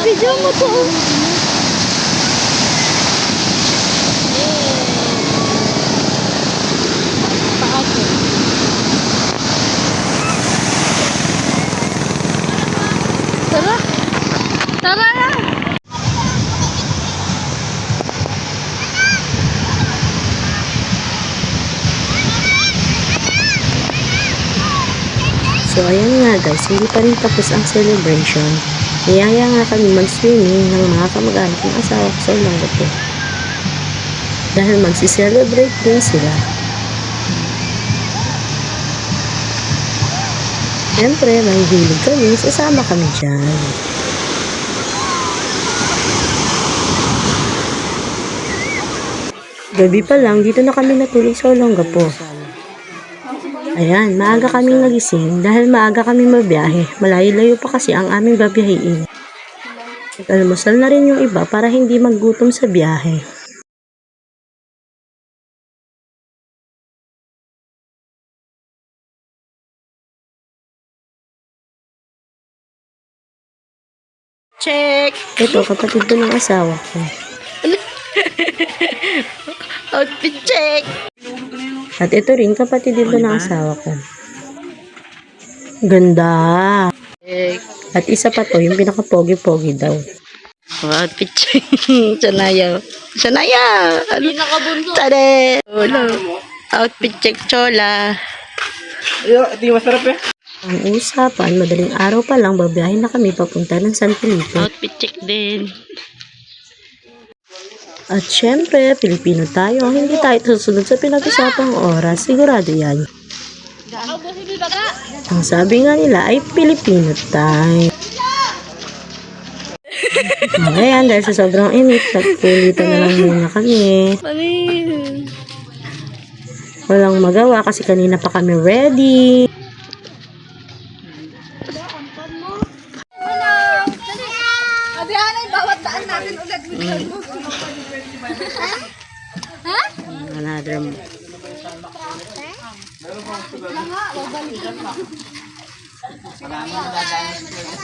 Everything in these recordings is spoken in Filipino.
Video mo to. Tara. Tara. So ayan nga guys, hindi pa rin tapos ang celebration. Niyaya nga kami mag-swimming ng mga kamag-anak ng asawa ko sa Olongapo. Dahil magsi-celebrate din sila. Siyempre, mahihilig kami, sasama kami dyan. Gabi pa lang, dito na kami natulog sa Olongapo. Ayan, maaga kaming nagising dahil maaga kaming mabiyahe. Malayo-layo pa kasi ang aming babiyahiin. Almusal na rin yung iba para hindi maggutom sa biyahe. Check. Ito, kapatid ko ng asawa ko. Outfit check. At ito rin, kapatid din ng asawa ko. Ganda! Check. At isa pa to, yung pinaka-pogi-pogi daw. Outfit check. Sanaya. Sanaya. Ano? Tade. Outfit check, chola. Ito yung masarap eh. Ang usapan, madaling araw pa lang, babiyahin na kami papunta ng San Felipe. Outfit check din. At syempre, Pilipino tayo. Hindi tayo susunod sa pinag-usapang oras. Sigurado yan. Ang sabi nga nila ay Pilipino time. Ngayon, dahil sa sobrang init, nagpulitan na lang muna kami. Walang magawa kasi kanina pa kami ready. Another mo.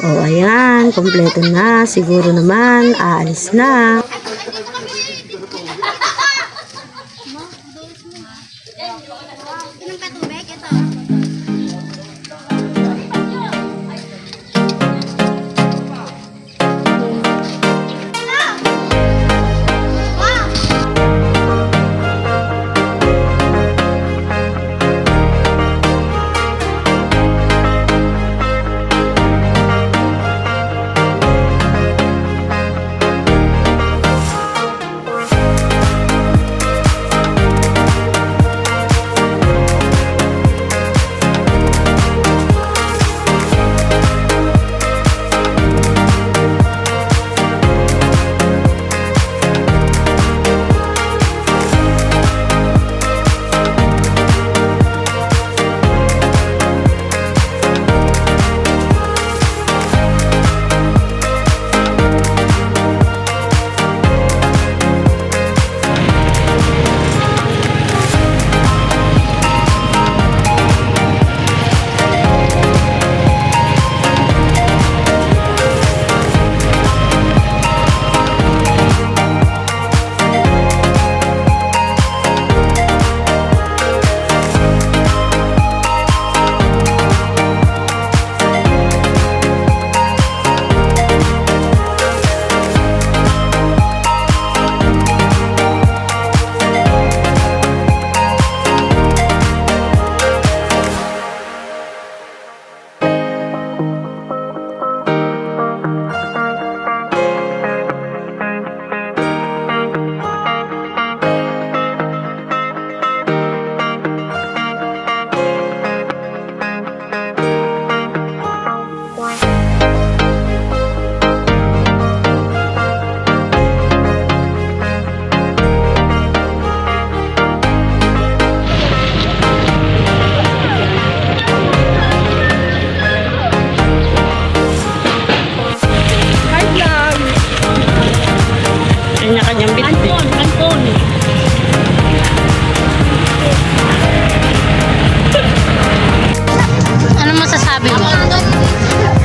Oh, ayan. Kompleto na. Siguro naman, aalis na. Ano masasabi mo?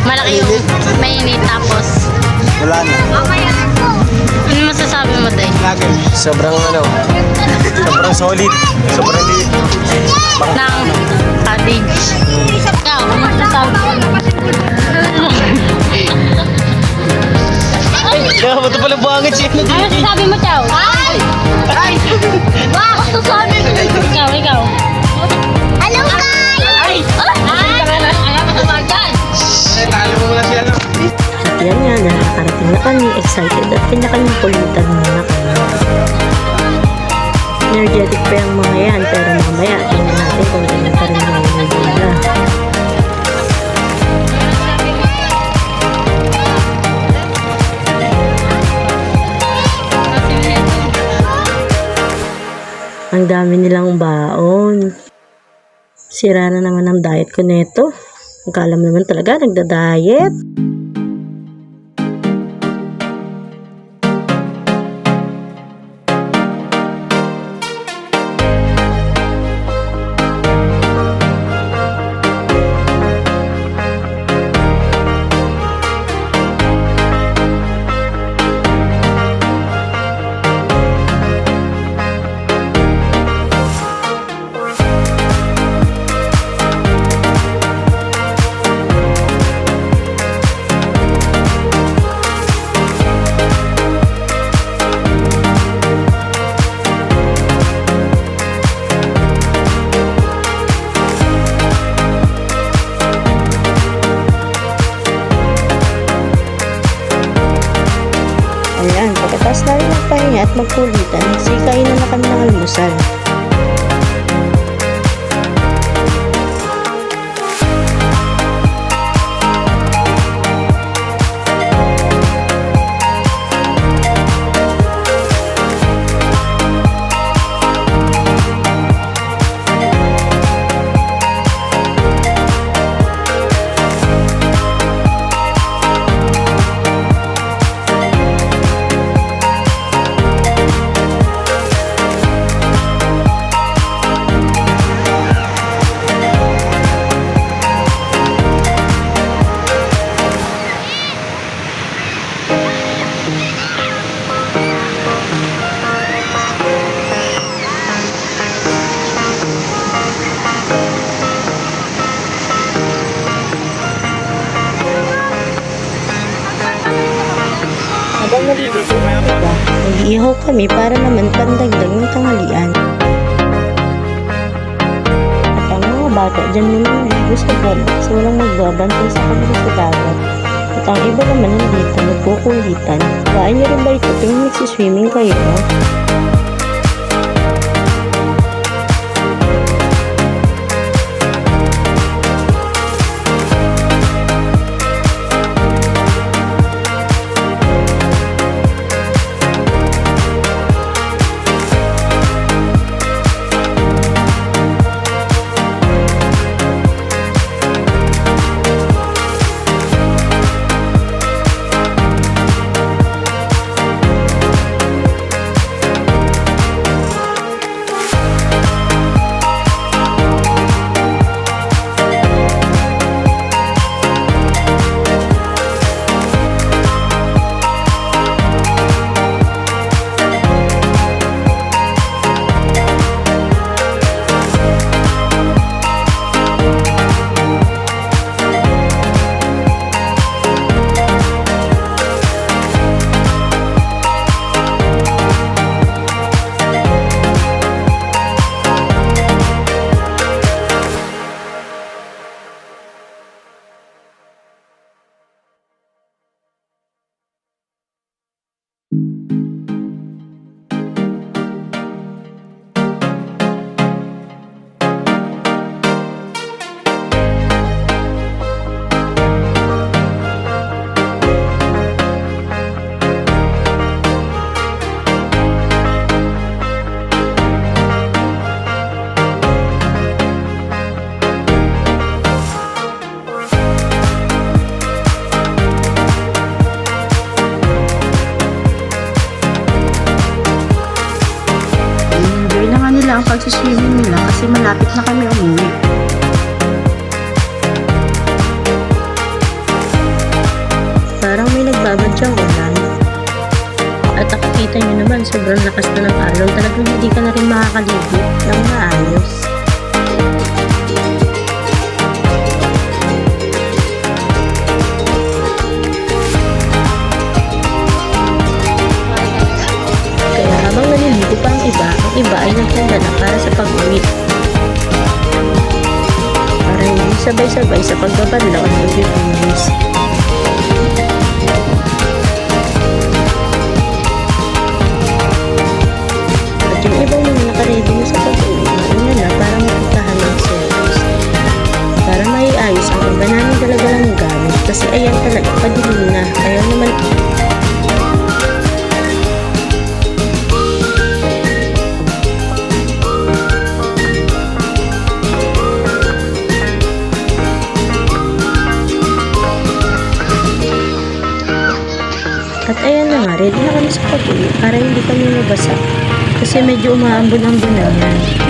Malaki yung mainit tapos Wala na. Ano masasabi mo, Day? Sobrang sobrang solid. Sobrang liit. Ng cottage. Ikaw, ano masasabi mo? Kaya ba't pala buhangin siya? Ano masasabi mo, Chow? Ay! Ay! Wow! Masasabi mo? Ikaw. Hello, guys! Ay! Alam mo naman dyan! Talo mo muna siya, no? At yan nga, nakakarating na kami, excited at pinakanyang muna kami. Energetic pa yung mga yan, pero mamaya, tingnan natin kung ano pa rin yung energy nila. Ang dami nilang baon. Sira na naman ang diet ko neto. Akala mo naman talaga nagda-diet. Ayan, pagkatapos namin magpahinga at magkulitan, sikain na kami ng almusal. Habang naliligo na diba, nag-iihaw kami para naman pandagdag ng tanghalian. At ang mga bata dyan muna naligo sa dagat kasi walang magbabantay sa kanila sa dagat. At ang iba naman nandito nagkukulitan. Kain niyo rin ba ito tuwing nagsiswimming kayo? Ang pagsiswimming nila kasi malapit na kami umuwi. Parang may nagbabadya wala. naman sobrang lakas na ng alon, talagang hindi ka na rin makakaligo ng maayos. Kaya habang naliligo pa ang iba ay nagtanda na para sa pag-uwi. Para hindi sabay-sabay sa pagbabanlaw ang nagbibinis. At yung ibang mga nakaredy na sa pag-uwi, mauna na para mapuntahan ng service. Para maiayos ang iba namin dala-dalang gamit kasi ayan talaga padilim na. Kaya naman at ayan na nga, ready na kami sa pag-uwi para hindi kami mabasa kasi medyo umaambon-ambon na yan.